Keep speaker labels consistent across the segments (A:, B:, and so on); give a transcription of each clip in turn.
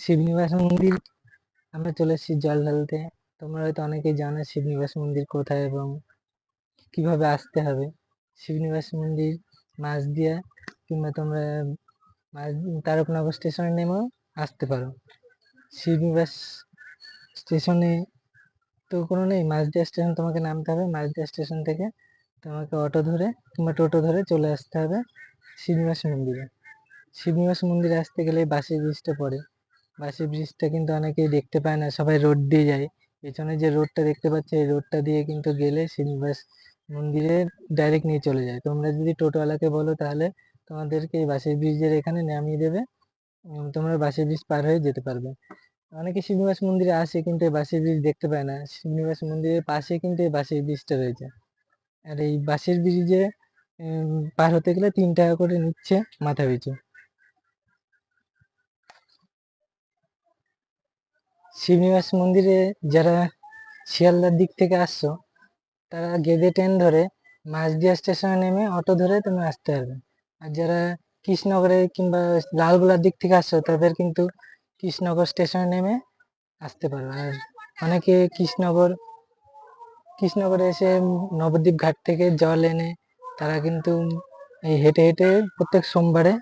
A: শিবনিবাস মন্দির আমরা চলে এসেছি জল ঢালতে। তোমরা হয়তো অনেকেই জানো শিবনিবাস মন্দির কোথায় এবং কিভাবে আসতে হবে। শিবনিবাস মন্দির মাঝদিয়া কিংবা তোমরা তারকনগর স্টেশনে নেমেও আসতে পারো। শিবনিবাস স্টেশনে তো কোনো নেই, মাঝদিয়া স্টেশন তোমাকে নামতে হবে। মাঝদিয়া স্টেশন থেকে তোমাকে অটো ধরে কিংবা টোটো ধরে চলে আসতে হবে শিবনিবাস মন্দিরে। শিবনিবাস মন্দিরে আসতে গেলে বাঁশের ব্রিজটা পড়ে। বাঁশের ব্রিজটা কিন্তু অনেকেই দেখতে পায় না, সবাই রোড দিয়ে যায়। পেছনে যে রোডটা দেখতে পাচ্ছ এই রোডটা দিয়ে কিন্তু গেলে শিবনিবাস মন্দিরে ডাইরেক্ট নিয়ে চলে যায়। তোমরা যদি টোটোওয়ালাকে বলো তাহলে তোমাদেরকে এই বাঁশের ব্রিজের এখানে নামিয়ে দেবে, তোমরা বাঁশের ব্রিজ পার হয়ে যেতে পারবে। অনেকে শিবনিবাস মন্দিরে আসে কিন্তু এই বাঁশের ব্রিজ দেখতে পায় না। শিবনিবাস মন্দিরের পাশে কিন্তু এই বাঁশের ব্রিজটা রয়েছে। আর এই বাঁশের ব্রিজে পার হতে গেলে 3 টাকা করে নিচ্ছে মাথা পিছু। শিবনিবাস মন্দিরে যারা শিয়ালদার দিক থেকে আসছো তারা গেদে ট্রেন ধরে মাঝদিয়া স্টেশনে নেমে অটো ধরে তুমি আসতে পারবে। আর যারা কৃষ্ণনগরে কিংবা লালগোলার দিক থেকে আসছো তাদের কিন্তু কৃষ্ণনগর স্টেশনে নেমে আসতে পারো। আর অনেকে কৃষ্ণনগরে এসে নবদ্বীপ ঘাট থেকে জল এনে তারা কিন্তু এই হেঁটে হেঁটে প্রত্যেক সোমবারে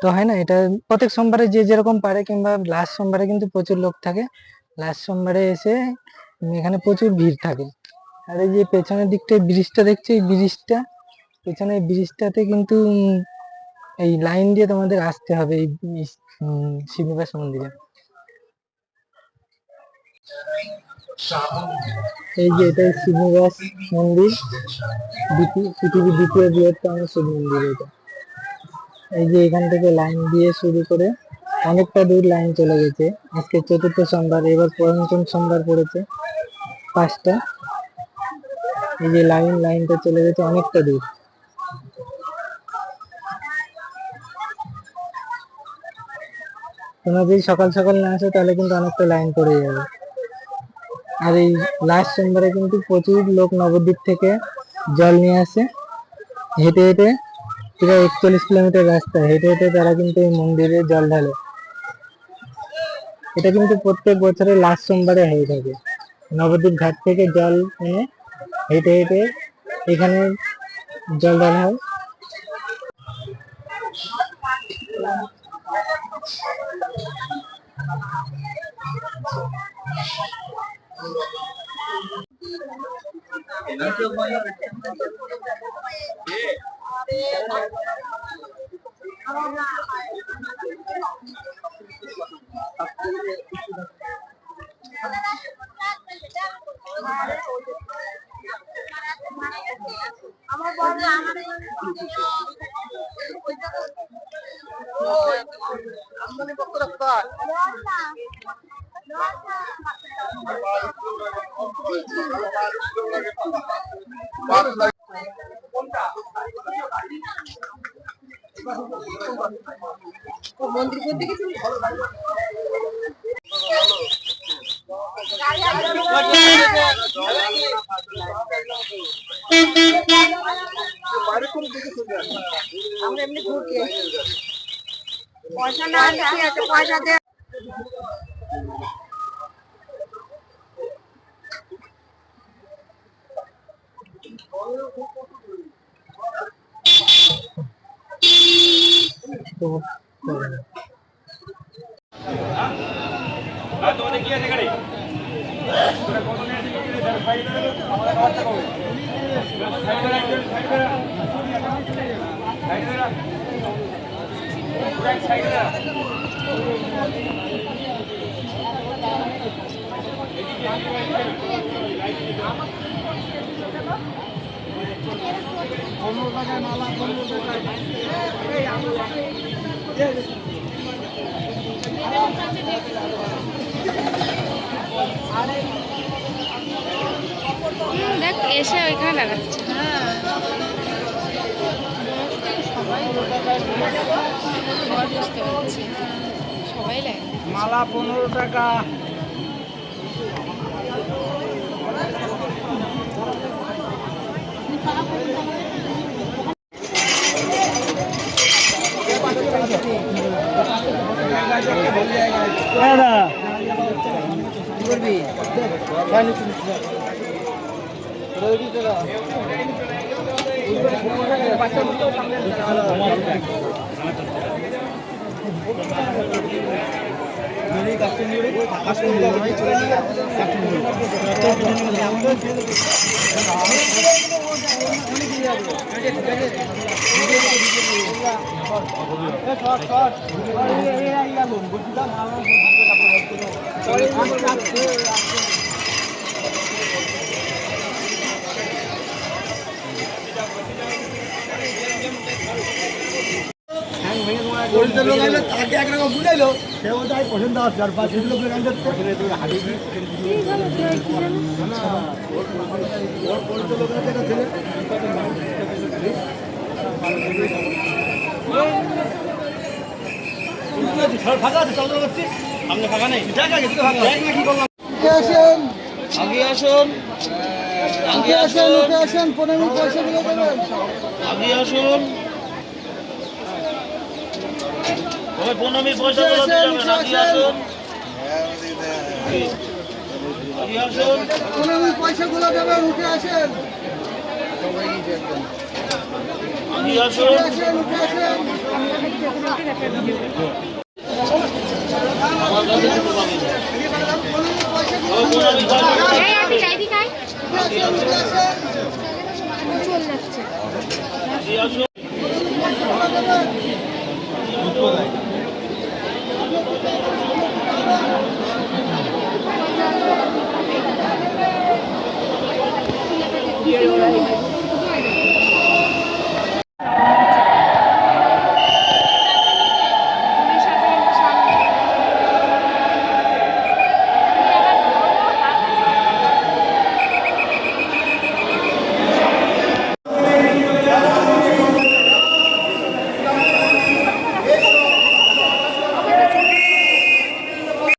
A: তো হয় না, এটা প্রত্যেক সোমবারে যে যেরকম পারে কিংবা লাস্ট সোমবারে কিন্তু প্রচুর লোক থাকে। লাস্ট সোমবারে এসে এখানে প্রচুর ভিড় থাকে। আর এই যে পেছনের দিকটায় ব্রিজটা দেখছো, এই ব্রিজটা পেছনে ব্রিজটাতে কিন্তু এই লাইন দিয়ে তোমাদের আসতে হবে এই শিবনিবাস মন্দিরে। এই যে এটাই শিবনিবাস মন্দির, পৃথিবীর দ্বিতীয় বৃহত্তম শিব মন্দির এটা। এই যে এখান থেকে লাইন দিয়ে শুরু করে অনেকটা দূর লাইন চলে গেছে। আজকে 4র্থ সোমবার, এবার 5ম সোমবার পড়েছে 5টা। এই যে লাইনটা চলে গেছে অনেকটা দূর। তোমরা যদি সকাল সকাল না আসো তাহলে কিন্তু অনেকটা লাইন পড়ে যাবে। আর এই লাস্ট সোমবারে কিন্তু প্রচুর লোক নবদ্বীপ থেকে জল নিয়ে আসে হেঁটে হেঁটে, প্রায় 41 কিলোমিটার রাস্তা হেঁটে হেঁটে তারা কিন্তু এই মন্দিরে জল ঢালে। এটা কিন্তু প্রত্যেক বছরের লাস্ট সোমবারে হয়ে থাকে। নবদ্বীপ ঘাট থেকে জল এনে হেঁটে হেঁটে এখানে জল ঢালা হয়। আমরা এমনি ঘুরতে পয়সা না ঠিক আছে, পয়সা দে। তোমাদের কি আছে গাড়ি?
B: দেখ এসে ওইখানে লাগাচ্ছে। সবাই বুঝতে পারছি, সবাই লাগে।
A: মালা 15 টাকা।
C: লোক আইলে তাকে একরকম বুঝাইলো সে বলতে আমি পছন্দ আছে আর বাকি লোক ফাঁকা আছে চল করছি সামনে ফাঁকা নেই আসেন আগে আসুন আগে আসুন উঠে আসেন 15 মিনিট পয়সা দিলে দেবেন আগে আসুন ওই 15 মিনিট পয়সা দিলে দেবেন আগে আসুন আগে আসুন 15 মিনিট পয়সাগুলো দেবেন উঠে আসেন আগে আসুন উঠে আসেন
B: আপনি চাইদি খাই চল যাচ্ছে